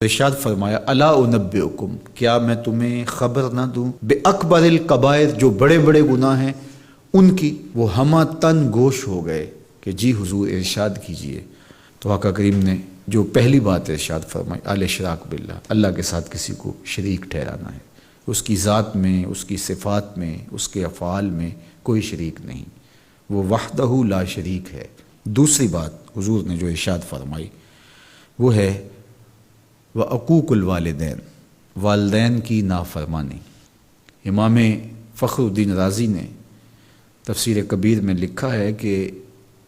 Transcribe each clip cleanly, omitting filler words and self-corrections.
ارشاد فرمایا الا انبئکم، کیا میں تمہیں خبر نہ دوں بے اکبر الکبائر، جو بڑے بڑے گناہ ہیں ان کی۔ وہ ہمہ تن گوش ہو گئے کہ جی حضور ارشاد کیجئے۔ تو آقا کریم نے جو پہلی بات ارشاد فرمائی الاشراک باللہ، اللہ کے ساتھ کسی کو شریک ٹھہرانا ہے، اس کی ذات میں، اس کی صفات میں، اس کے افعال میں کوئی شریک نہیں، وہ وحدہ لا شریک ہے۔ دوسری بات حضور نے جو ارشاد فرمائی وہ ہے وعقوق الوالدین، والدین کی نافرمانی۔ امام فخر الدین رازی نے تفسیر کبیر میں لکھا ہے کہ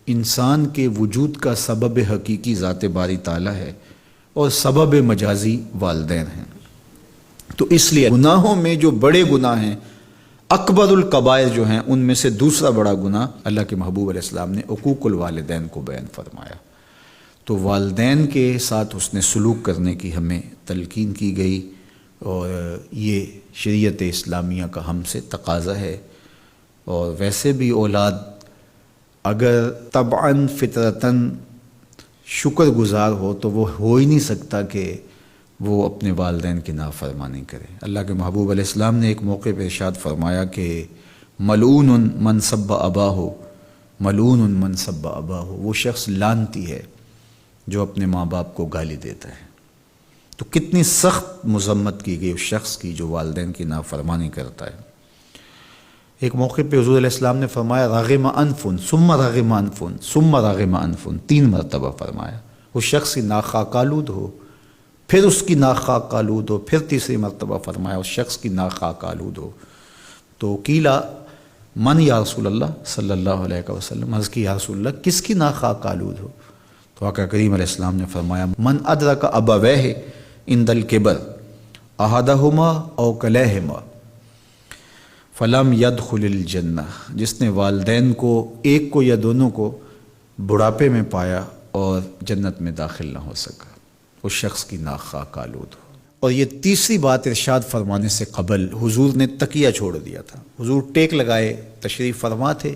انسان کے وجود کا سبب حقیقی ذات باری تعالیٰ ہے اور سبب مجازی والدین ہیں۔ تو اس لیے گناہوں میں جو بڑے گناہ ہیں، اکبر الکبائر جو ہیں، ان میں سے دوسرا بڑا گناہ اللہ کے محبوب علیہ السلام نے عقوق الوالدین کو بیان فرمایا۔ تو والدین کے ساتھ حسن سلوک کرنے کی ہمیں تلقین کی گئی، اور یہ شریعت اسلامیہ کا ہم سے تقاضا ہے۔ اور ویسے بھی اولاد اگر طبعاً فطرتاً شکر گزار ہو تو وہ ہو ہی نہیں سکتا کہ وہ اپنے والدین کی نافرمانی کرے۔ اللہ کے محبوب علیہ السلام نے ایک موقع پہ ارشاد فرمایا کہ ملعون من سب اباہ، ملعون من سب اباہ، وہ شخص لعنتی ہے جو اپنے ماں باپ کو گالی دیتا ہے۔ تو کتنی سخت مذمت کی گئی اس شخص کی جو والدین کی نافرمانی کرتا ہے۔ ایک موقع پہ حضور علیہ السلام نے فرمایا راغم انفن ثم راغم انفن ثم راغم انفن، 3 مرتبہ فرمایا۔ اس شخص کی ناک خاک آلود ہو، پھر اس کی ناک خاک آلود ہو، پھر تیسری مرتبہ فرمایا اس شخص کی ناک خاک آلود ہو۔ تو قیلا من یا رسول اللہ صلی اللہ علیہ وسلم، عرض کی یا رسول اللہ کس کی ناک خاک آلود ہو؟ تو آقا کریم علیہ السلام نے فرمایا من ادرک ابویہ عند الکبر احدہما او کلیہما فلم یدخل الجنہ، جس نے والدین کو، ایک کو یا دونوں کو، بڑھاپے میں پایا اور جنت میں داخل نہ ہو سکا، اس شخص کی ناک خاک آلود ہو۔ اور یہ تیسری بات ارشاد فرمانے سے قبل حضور نے تکیہ چھوڑ دیا تھا۔ حضور ٹیک لگائے تشریف فرما تھے،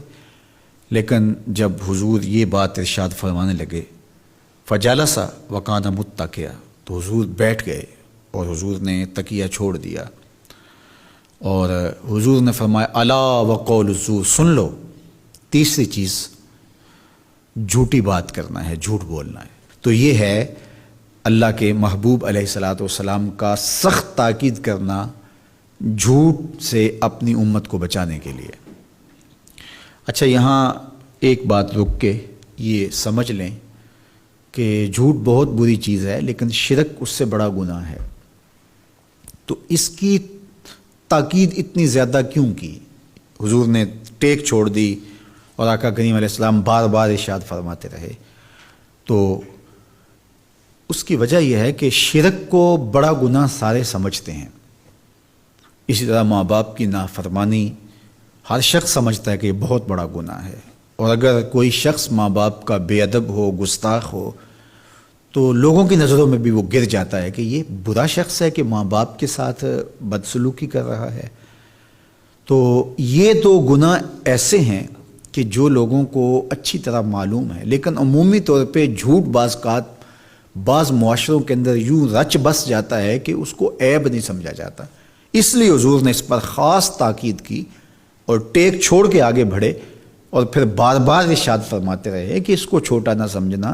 لیکن جب حضور یہ بات ارشاد فرمانے لگے فجلسا وکان متکئا، تو حضور بیٹھ گئے اور حضور نے تکیہ چھوڑ دیا، اور حضور نے فرمایا الا وقول الزور، سن لو، تیسری چیز جھوٹی بات کرنا ہے، جھوٹ بولنا ہے۔ تو یہ ہے اللہ کے محبوب علیہ الصلاۃ والسلام کا سخت تاکید کرنا جھوٹ سے اپنی امت کو بچانے کے لیے۔ اچھا، یہاں ایک بات رک کے یہ سمجھ لیں کہ جھوٹ بہت بری چیز ہے، لیکن شرک اس سے بڑا گناہ ہے۔ تو اس کی تاکید اتنی زیادہ کیوں کی؟ حضور نے ٹیک چھوڑ دی اور آقا کریم علیہ السلام بار بار ارشاد فرماتے رہے۔ تو اس کی وجہ یہ ہے کہ شرک کو بڑا گناہ سارے سمجھتے ہیں۔ اسی طرح ماں باپ کی نافرمانی ہر شخص سمجھتا ہے کہ یہ بہت بڑا گناہ ہے، اور اگر کوئی شخص ماں باپ کا بے ادب ہو، گستاخ ہو، تو لوگوں کی نظروں میں بھی وہ گر جاتا ہے کہ یہ برا شخص ہے کہ ماں باپ کے ساتھ بدسلوکی کر رہا ہے۔ تو یہ 2 گناہ ایسے ہیں کہ جو لوگوں کو اچھی طرح معلوم ہے، لیکن عمومی طور پہ جھوٹ بعض معاشروں کے اندر یوں رچ بس جاتا ہے کہ اس کو عیب نہیں سمجھا جاتا۔ اس لیے حضور نے اس پر خاص تاکید کی اور ٹیک چھوڑ کے آگے بڑھے، اور پھر بار بار ارشاد فرماتے رہے کہ اس کو چھوٹا نہ سمجھنا۔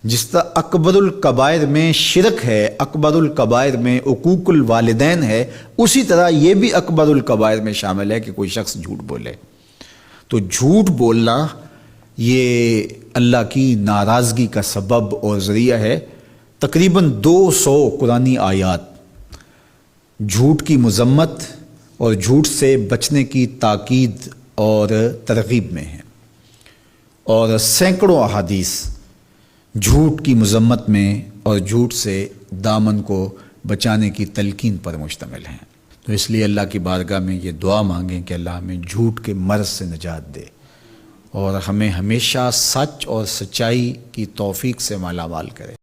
جس طرح اکبر الکبائر میں شرک ہے، اکبر الکبائر میں عقوق الوالدین ہے، اسی طرح یہ بھی اکبر الکبائر میں شامل ہے کہ کوئی شخص جھوٹ بولے۔ تو جھوٹ بولنا یہ اللہ کی ناراضگی کا سبب اور ذریعہ ہے۔ تقریباً 200 قرآنی آیات جھوٹ کی مذمت اور جھوٹ سے بچنے کی تاکید اور ترغیب میں ہیں، اور سینکڑوں احادیث جھوٹ کی مذمت میں اور جھوٹ سے دامن کو بچانے کی تلقین پر مشتمل ہیں۔ تو اس لیے اللہ کی بارگاہ میں یہ دعا مانگیں کہ اللہ ہمیں جھوٹ کے مرض سے نجات دے، اور ہمیں ہمیشہ سچ اور سچائی کی توفیق سے مالا مال کرے۔